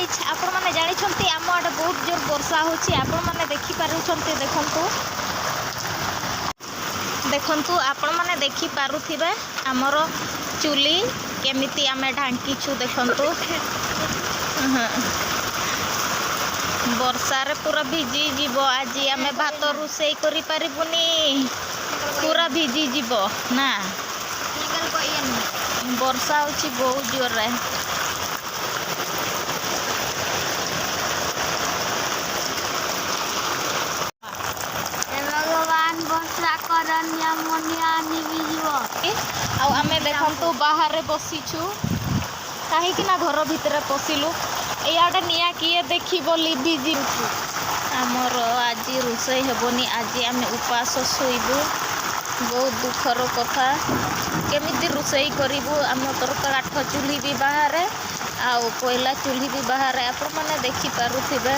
Guys आपण मैंने जानी आम आड़े बहुत जोर वर्षा होची आपण मैंने देखी पारुछंती देखंतु देखंतु आपण मैंने देखी पारुथिबे हमर चुली केमिति आमे ढांकीछु देखंतु वर्षा रे पूरा भिजी जीव आज आमे भात रोषेई करि पारिबुनी पूरा भिजी जीव ना वर्षा होची बहुत जोर रे भगवान वर्षा करनिया मनिया निविजिवो आ आमे देखंतु बाहर बसीछु काहे कि ना घर भितर पसिलु याडे निया किए देखी बोली भिजिछु आमर आज रोषेई हेबनी आज आमे उपास सोइबु बहुत दुखर कथा केमिति रोषेई करिबु आम तर काठ चूल्ही भी बाहर आ कोयला चूल्ही भी बाहर आपण माने देखि पारुथिबे।